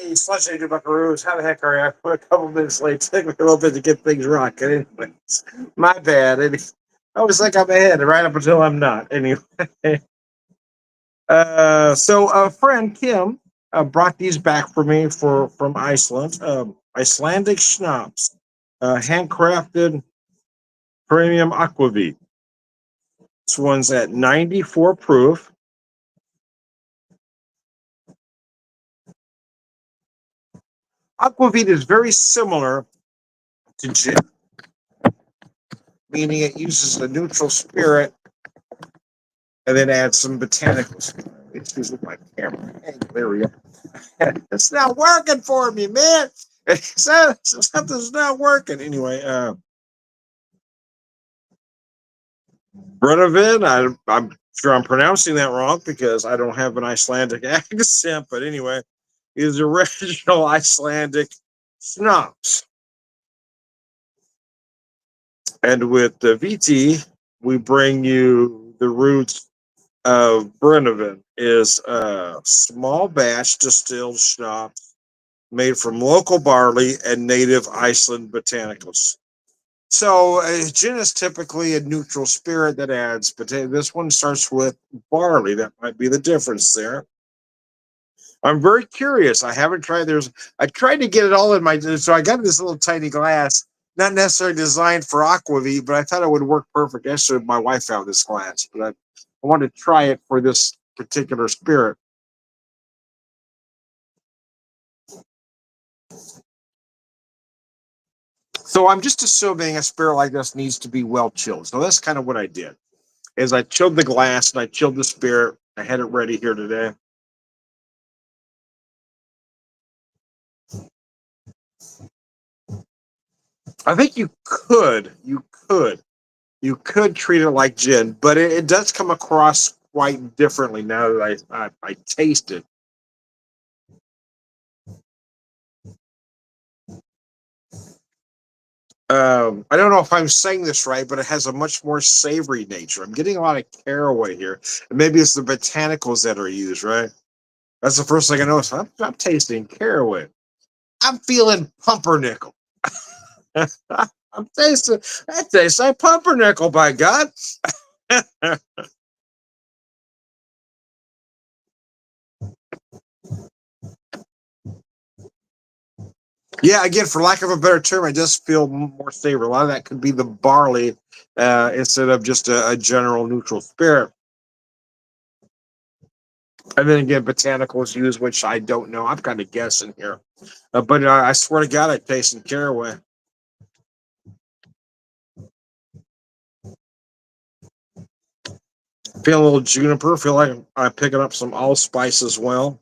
Hey, Slushy Buckaroos, how the heck are you? I put a couple minutes late. Took me a little bit to get things rocking. Anyways, my bad. I always think I'm ahead, right up until I'm not. Anyway, so a friend Kim brought these back for me from Iceland. Icelandic schnapps, handcrafted premium aquavit. This one's at 94 proof. Aquavit is very similar to gin, meaning it uses the neutral spirit and then add some botanicals. Excuse me, my camera. Hey, there we go. It's not working for me, man. Something's not working. Anyway, Brunavin, I'm sure I'm pronouncing that wrong because I don't have an Icelandic accent, but anyway, is original Icelandic schnapps. And with the VT, we bring you the roots of Brunavin is a small batch distilled schnapps made from local barley and native Iceland botanicals. So gin is typically a neutral spirit that adds potato. This one starts with barley. That might be the difference there. I'm very curious. I haven't tried. I tried to get it all in my. So I got this little tiny glass, not necessarily designed for aquavit, but I thought it would work perfect. Actually, my wife found this glass, but I wanted to try it for this particular spirit. So I'm just assuming a spirit like this needs to be well chilled. So that's kind of what I did. Is I chilled the glass and I chilled the spirit. I had it ready here today. I think you could treat it like gin, but it does come across quite differently now that I taste it. I don't know if I'm saying this right, but it has a much more savory nature. I'm getting a lot of caraway here, and maybe it's the botanicals that are used, right? That's the first thing I noticed. I'm tasting caraway. I'm feeling pumpernickel. I'm tasting that tastes like pumpernickel, by God. Yeah, again, for lack of a better term, I just feel more savory. A lot of that could be the barley instead of just a general neutral spirit. And then again, botanicals used, which I don't know. I'm kind of guessing here. But I swear to God, I taste some caraway. Feel a little juniper. Feel like I'm picking up some allspice as well.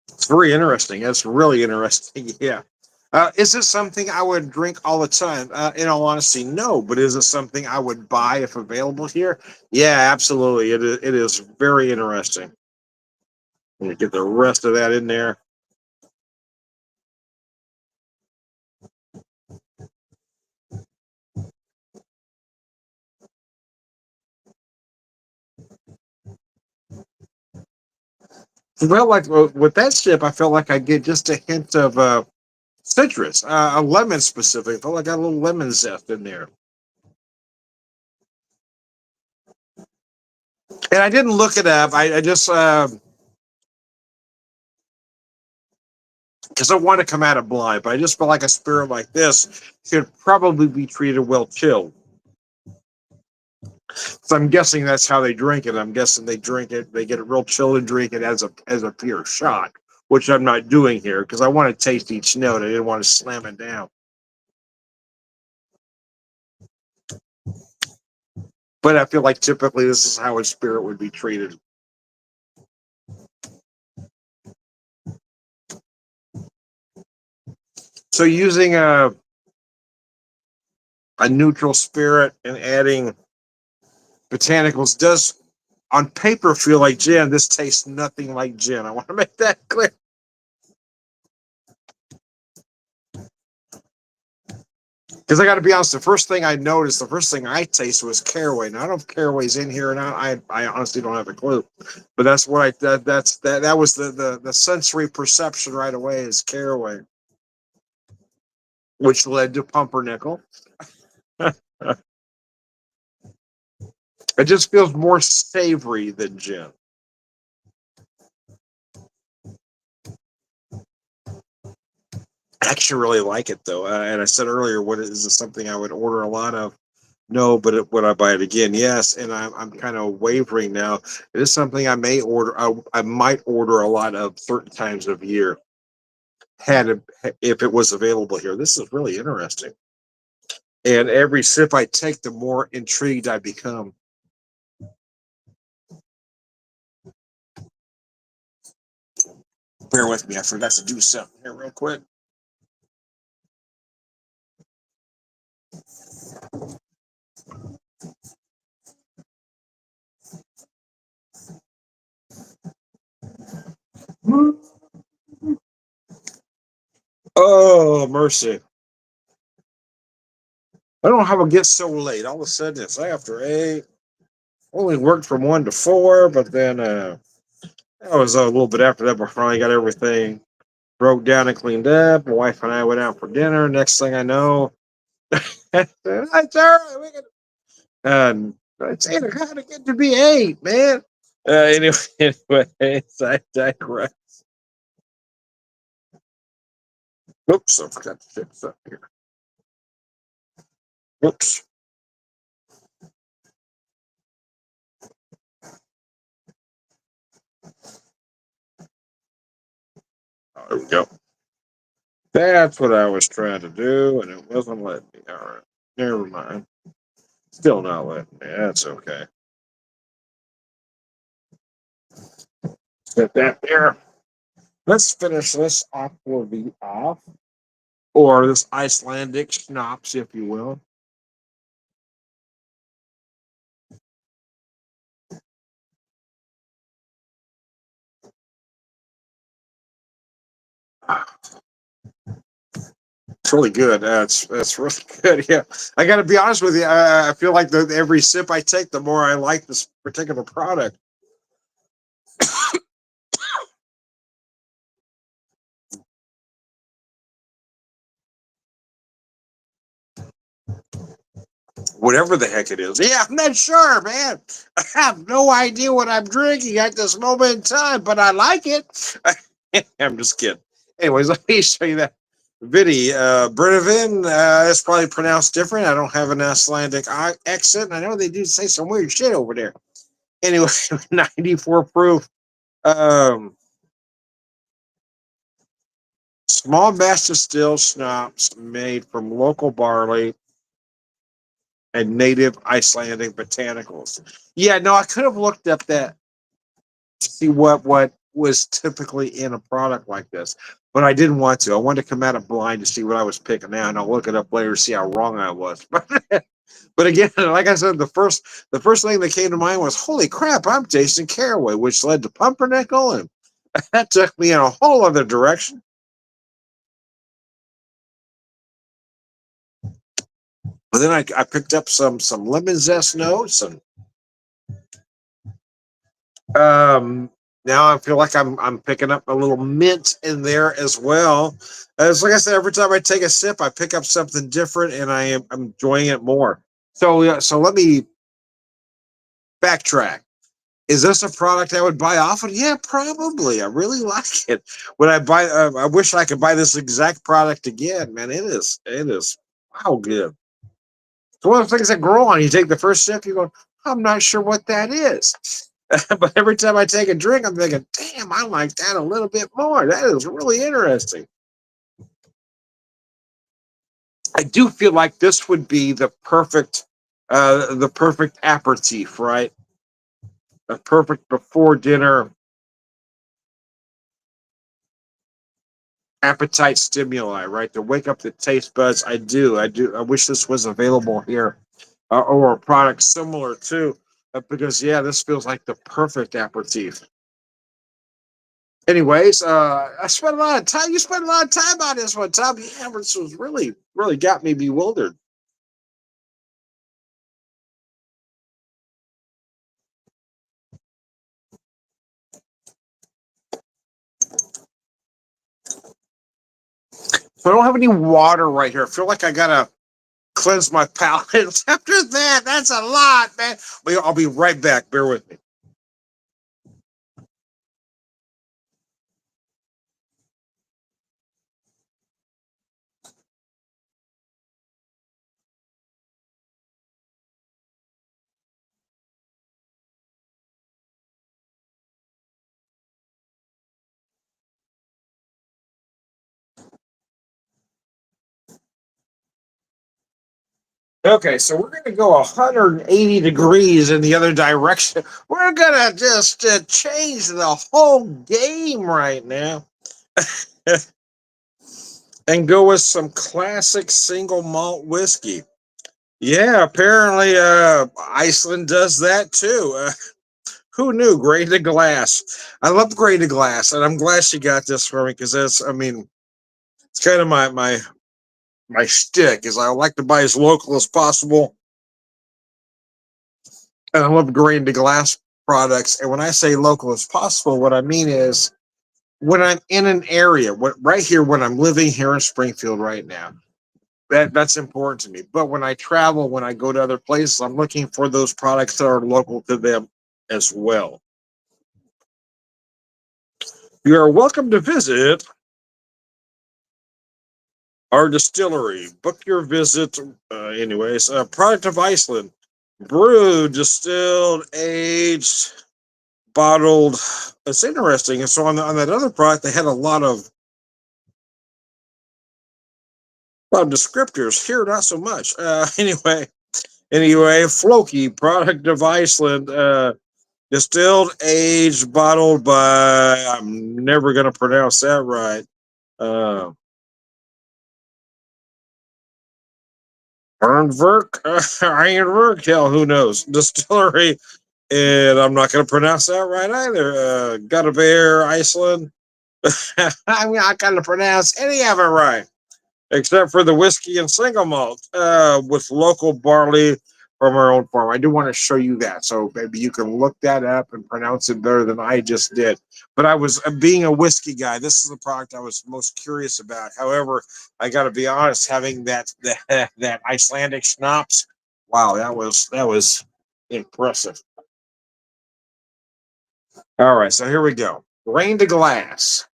It's very interesting. It's really interesting. Yeah. Is this something I would drink all the time? In all honesty, no. But is it something I would buy if available here? Yeah, absolutely. It is very interesting. Let me get the rest of that in there. I felt like with that sip, I felt like I get just a hint of citrus, a lemon specific. I felt like I got a little lemon zest in there. And I didn't look it up. I just because I want to come out of blind, but I just felt like a spirit like this should probably be treated well chilled. So I'm guessing that's how they drink it. I'm guessing they drink it, they get it real chilled and drink it as a pure shot, which I'm not doing here because I want to taste each note. I didn't want to slam it down. But I feel like typically this is how a spirit would be treated. So using a neutral spirit and adding botanicals does on paper feel like gin. This tastes nothing like gin. I want to make that clear. Because I got to be honest, the first thing I noticed, the first thing I tasted was caraway. Now I don't know if caraway's in here or not. I honestly don't have a clue, but that's what that was the sensory perception right away is caraway, which led to pumpernickel. It just feels more savory than gin. I actually really like it though, and I said earlier, what is this something I would order a lot of? No, but would I buy it again? Yes, and I'm kind of wavering now. It is something I may order. I might order a lot of certain times of year. Had it, if it was available here. This is really interesting. And every sip I take, the more intrigued I become. Bear with me. I forgot to do something here real quick. Oh, mercy. I don't know how it gets so late. All of a sudden, it's after 8. Only worked from 1 to 4, but then that was a little bit after that before I got everything broke down and cleaned up. My wife and I went out for dinner. Next thing I know, it's all right. It's 8 o'clock. It get to be 8, man. Anyway, anyways, I digress. Oops, I forgot to fix up here. Oops. Oh, there we go. That's what I was trying to do, and it wasn't letting me. All right, never mind. Still not letting me. That's okay. Set that there. Let's finish this aquavit off, or this Icelandic schnapps, if you will. It's really good. That's really good. Yeah, I got to be honest with you. I feel like every sip I take, the more I like this particular product. Whatever the heck it is. Yeah, I'm not sure, man. I have no idea what I'm drinking at this moment in time, but I like it. I'm just kidding. Anyways, let me show you that. Vidi, Brinovan, it's probably pronounced different. I don't have an Icelandic accent. I know they do say some weird shit over there. Anyway, 94 proof. Um, Small batch distilled schnapps made from local barley and native Icelandic botanicals. Yeah, no, I could have looked up that to see what was typically in a product like this, but I didn't want to. I wanted to come out of blind to see what I was picking out, and I'll look it up later to see how wrong I was. But again, like I said, the first thing that came to mind was, holy crap, I'm tasting caraway, which led to pumpernickel, and that took me in a whole other direction. But then I picked up some lemon zest notes, and um, now I feel like I'm picking up a little mint in there as well. As like I said, every time I take a sip, I pick up something different, and I'm enjoying it more. So yeah, so let me backtrack. Is this a product I would buy often? Yeah, probably. I really like it. Would I buy? I wish I could buy this exact product again. Man, it is wow good. It's one of the things that grow on you. Take the first sip, you go, I'm not sure what that is. But every time I take a drink, I'm thinking, damn, I like that a little bit more. That is really interesting. I do feel like this would be the perfect aperitif, right? A perfect before dinner appetite stimuli, right? To wake up the taste buds. I wish this was available here, or a product similar to, because yeah, this feels like the perfect aperitif. Anyways, I spent a lot of time. You spent a lot of time on this one, Tom. Yeah, this was really got me bewildered. So I don't have any water right here. I feel like I gotta cleanse my palate after that. That's a lot, man. I'll be right back. Bear with me. Okay, so we're gonna go 180 degrees in the other direction. We're gonna just change the whole game right now. And go with some classic single malt whiskey. Yeah, apparently Iceland does that too. Who knew? Graded glass. I love graded glass, and I'm glad she got this for me because that's, I mean, it's kind of my shtick. Is I like to buy as local as possible, and I love graded glass products. And when I say local as possible, what I mean is when I'm in an area, right here, when I'm living here in Springfield right now, that's important to me. But when I travel, when I go to other places, I'm looking for those products that are local to them as well. You are welcome to visit our distillery. Book your visit. Anyways, product of Iceland, brewed, distilled, aged, bottled. It's interesting. And so on that other product, they had a lot of descriptors. Here, not so much. Anyway, Floki, product of Iceland. Distilled, aged, bottled by, I'm never going to pronounce that right. Uh, Ernverk, Ironverk, hell, who knows? Distillery, and I'm not going to pronounce that right either. Guttebear, Iceland. I'm not going to pronounce any of it right, except for the whiskey and single malt with local barley from our own farm. I do want to show you that, so maybe you can look that up and pronounce it better than I just did. But I was being a whiskey guy. This is the product I was most curious about. However, I got to be honest, having that Icelandic schnapps, wow, that was impressive. All right, so here we go. Rain to glass.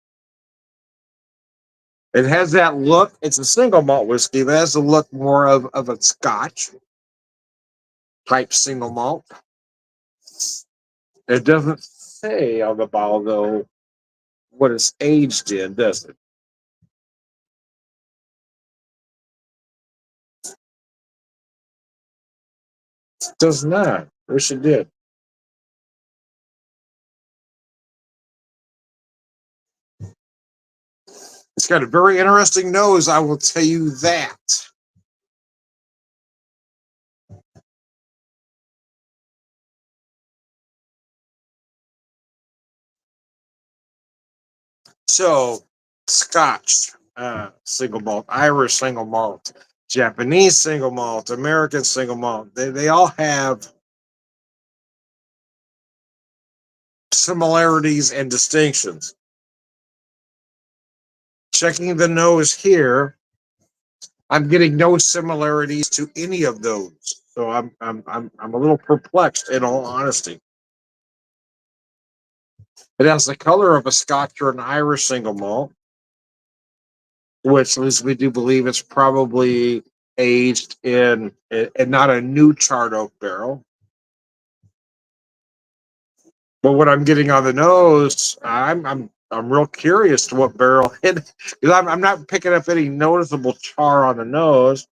It has that look. It's a single malt whiskey, but it has the look more of a Scotch type single malt. It doesn't say on the bottle though what it's aged in, does it? It does not. Wish it did. It's got a very interesting nose, I will tell you that. So, Scotch single malt, Irish single malt, Japanese single malt, American single malt. They all have similarities and distinctions. Checking the nose here, I'm getting no similarities to any of those. So I'm a little perplexed in all honesty. It has the color of a Scotch or an Irish single malt, which leads me to believe it's probably aged in and not a new charred oak barrel. But what I'm getting on the nose, I'm real curious to what barrel it because I'm not picking up any noticeable char on the nose.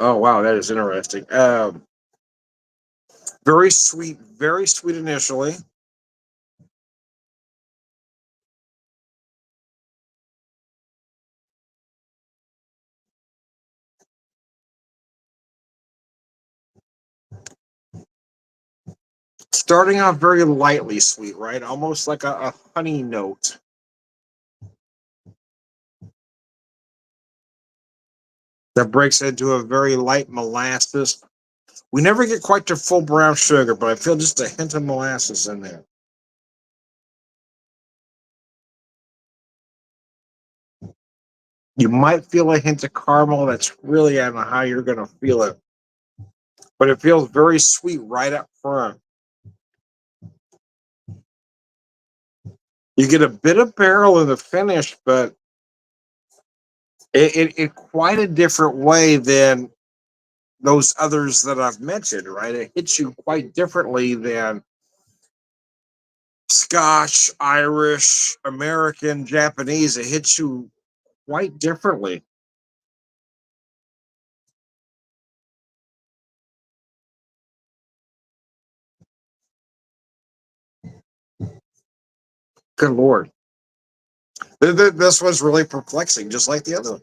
Oh wow, that is interesting. Very sweet initially. Starting off very lightly sweet, right? Almost like a honey note. That breaks into a very light molasses. We never get quite to full brown sugar, but I feel just a hint of molasses in there. You might feel a hint of caramel. That's really, I don't know how you're going to feel it, but it feels very sweet right up front. You get a bit of barrel in the finish, but it quite a different way than those others that I've mentioned, right? It hits you quite differently than Scotch, Irish, American, Japanese. It hits you quite differently. Good Lord. This was really perplexing, just like the other one.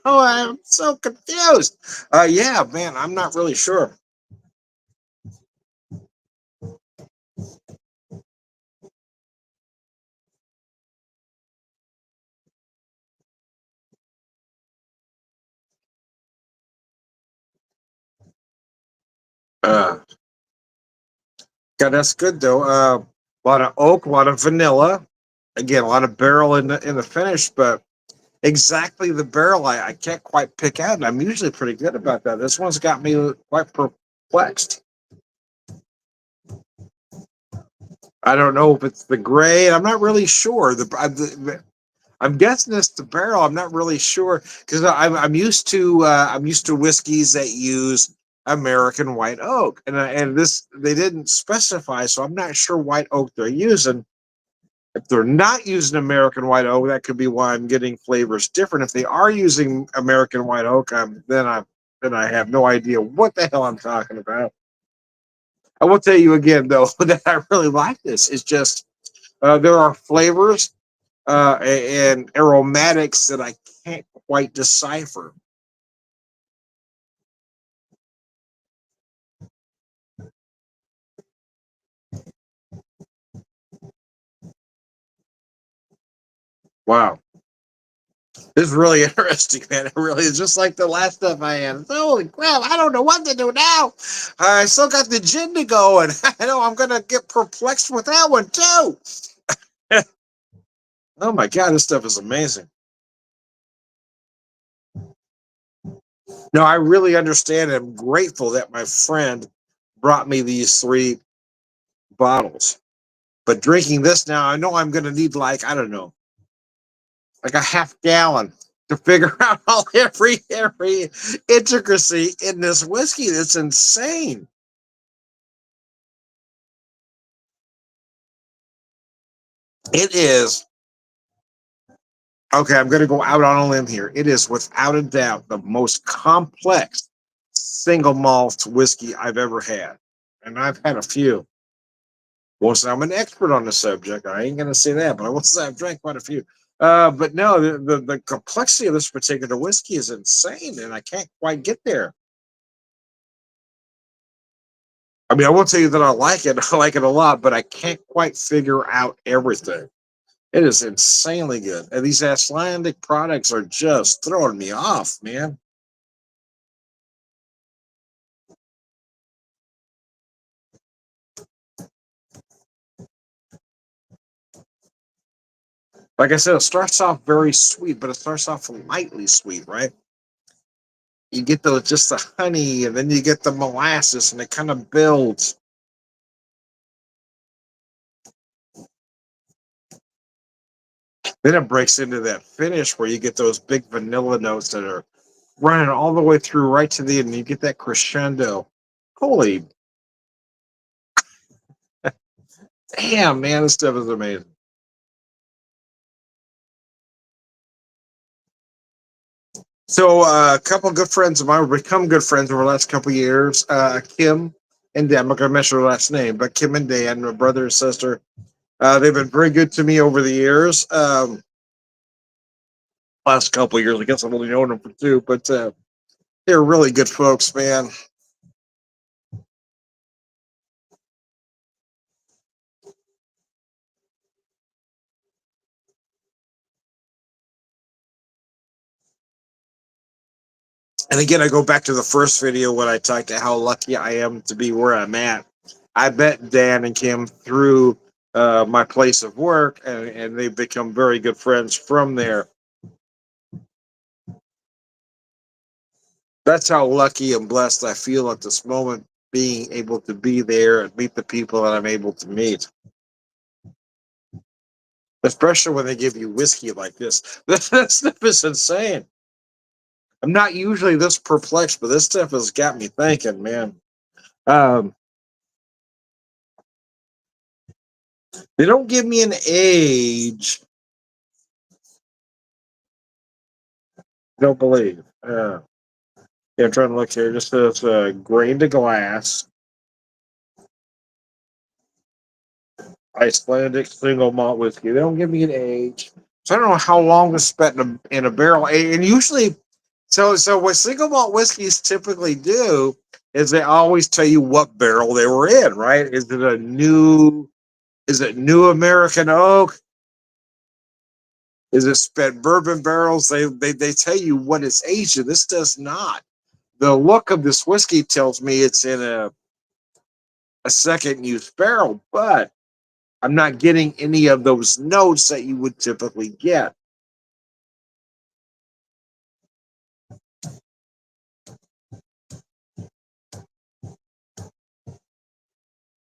Oh, I'm so confused. Yeah, man, I'm not really sure. Uh, God, that's good though. A lot of oak, a lot of vanilla. Again, a lot of barrel in the finish, but exactly the barrel I can't quite pick out, and I'm usually pretty good about that. This one's got me quite perplexed. I don't know if it's the grade. I'm not really sure. I'm guessing it's the barrel. I'm not really sure because I'm used to whiskeys that use American white oak, and this they didn't specify, so I'm not sure white oak they're using. If they're not using American white oak, that could be why I'm getting flavors different. If they are using American white oak, then I have no idea what the hell I'm talking about. I will tell you again though that I really like this. It's just there are flavors and aromatics that I can't quite decipher. Wow, this is really interesting, man. It really is just like the last stuff I had. Holy crap! I don't know what to do now. I still got the gin to go, and I know I'm gonna get perplexed with that one too. Oh my god, this stuff is amazing. No, I really understand. And I'm grateful that my friend brought me these three bottles. But drinking this now, I know I'm gonna need like I don't know, like a half gallon to figure out all every intricacy in this whiskey. That's insane. It is okay. I'm going to go out on a limb here. It is without a doubt the most complex single malt whiskey I've ever had, and I've had a few. Won't say I'm an expert on the subject. I ain't going to say that, but I will say I've drank quite a few. But no, the complexity of this particular whiskey is insane, and I can't quite get there. I mean, I will tell you that I like it. I like it a lot, but I can't quite figure out everything. It is insanely good. And these Icelandic products are just throwing me off, man. Like I said, it starts off very sweet, but it starts off lightly sweet, right? You get the just the honey, and then you get the molasses, and it kind of builds. Then it breaks into that finish where you get those big vanilla notes that are running all the way through right to the end. And you get that crescendo. Holy damn, man, this stuff is amazing. So a couple of good friends of mine become good friends over the last couple of years. Kim and Dan. I'm not gonna mention her last name, but Kim and Dan, my brother and sister. They've been very good to me over the years. Last couple of years, I guess I've only known them for two, but they're really good folks, man. And again, I go back to the first video when I talked to how lucky I am to be where I'm at. I met Dan and Kim through my place of work, and they've become very good friends from there. That's how lucky and blessed I feel at this moment, being able to be there and meet the people that I'm able to meet. Especially when they give you whiskey like this. That stuff is insane. I'm not usually this perplexed, but this stuff has got me thinking, man. Um, they don't give me an age. I don't believe. Yeah, I'm trying to look here. Just says grain to glass, Icelandic single malt whiskey. They don't give me an age. So I don't know how long it's spent in a barrel. And usually, so what single malt whiskeys typically do is they always tell you what barrel they were in, right? Is it new American oak? Is it spent bourbon barrels? They tell you what it's aged in. This does not. The look of this whiskey tells me it's in a second use barrel, but I'm not getting any of those notes that you would typically get.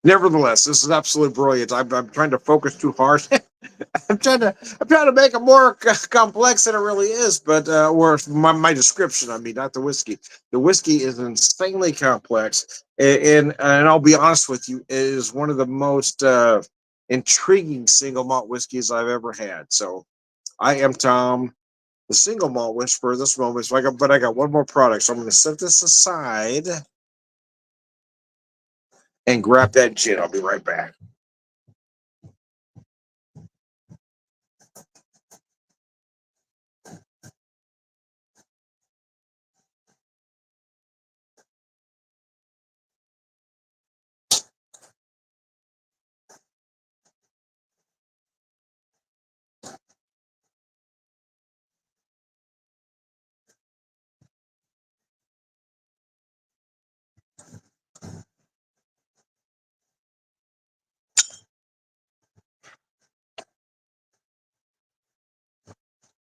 Nevertheless, this is absolutely brilliant. I'm trying to focus too hard. I'm trying to make it more complex than it really is, but or my description. I mean, not the whiskey. The whiskey is insanely complex, and I'll be honest with you, it is one of the most intriguing single malt whiskeys I've ever had. So I am Tom, the single malt whisperer. This moment, so but I got one more product, so I'm going to set this aside and grab that gin. I'll be right back.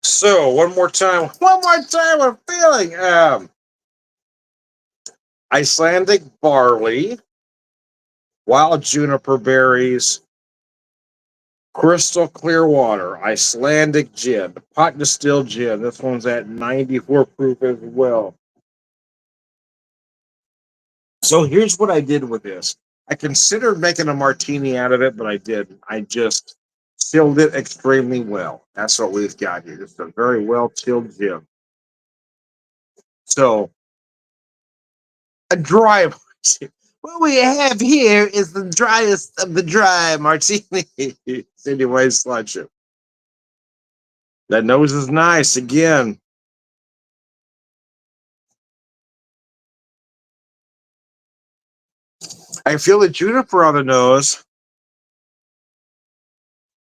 So one more time, I'm feeling Icelandic barley, wild juniper berries, crystal clear water, Icelandic gin, pot distilled gin. This one's at 94 proof as well. So here's what I did with this. I considered making a martini out of it, but I didn't. I just chilled it extremely well. That's what we've got here. Just a very well chilled gin. So a dry martini. What we have here is the driest of the dry martini. Anyway, slideshow. That nose is nice again. I feel the juniper on the nose,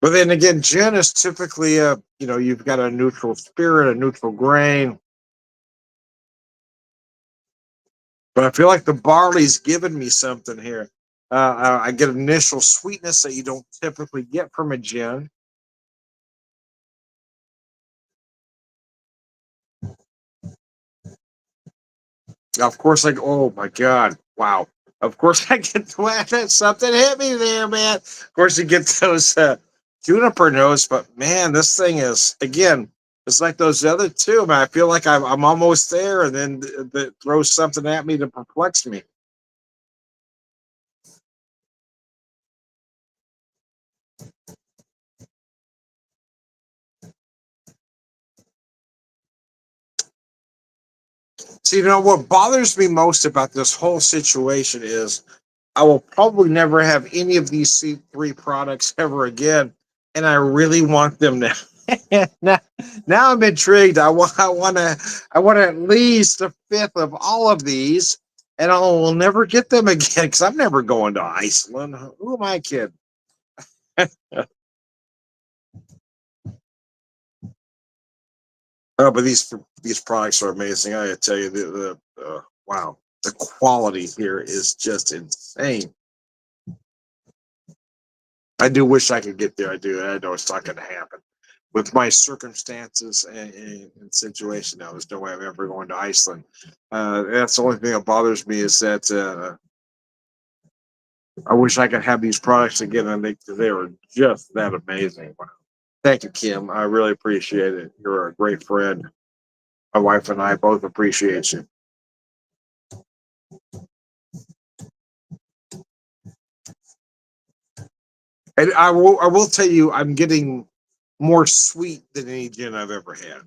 but then again, gin is typically you've got a neutral spirit, a neutral grain. But I feel like the barley's giving me something here. I get initial sweetness that you don't typically get from a gin. Of course, like, oh my God, wow. Of course, I get something hit me there, man. Of course, you get those juniper notes, but man, this thing is, again, it's like those other two, man. I feel like I'm almost there, and then it throws something at me to perplex me. So, what bothers me most about this whole situation is I will probably never have any of these C3 products ever again, and I really want them now. now, now I'm intrigued. I want at least a fifth of all of these, and I will never get them again because I'm never going to Iceland. Who am I kidding? But these products are amazing. I gotta tell you, the wow, the quality here is just insane. I do wish I could get there. I do. I know it's not going to happen with my circumstances and situation now. There's no way I'm ever going to Iceland. That's the only thing that bothers me is that I wish I could have these products again, and they were just that amazing. Wow. Thank you, Kim. I really appreciate it. You're a great friend. My wife and I both appreciate you. And I will tell you, I'm getting more sweet than any gin I've ever had,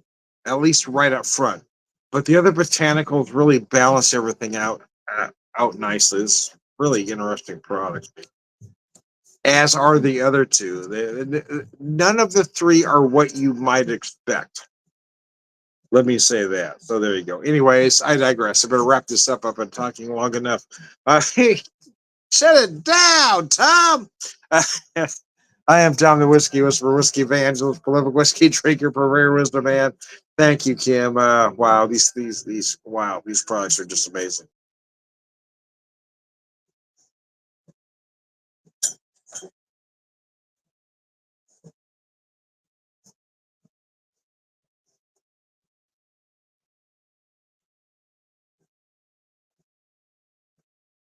at least right up front. But the other botanicals really balance everything out nicely. It's really interesting product, as are the other two. None of the three are what you might expect. Let me say that. So there you go. Anyways, I digress. I better wrap this up. I've been talking long enough. Hey, shut it down, Tom. I am Tom the Whiskey Whisperer, Whiskey Evangelist, prolific whiskey drinker, rare wisdom man. Thank you, Kim. Wow, these products are just amazing.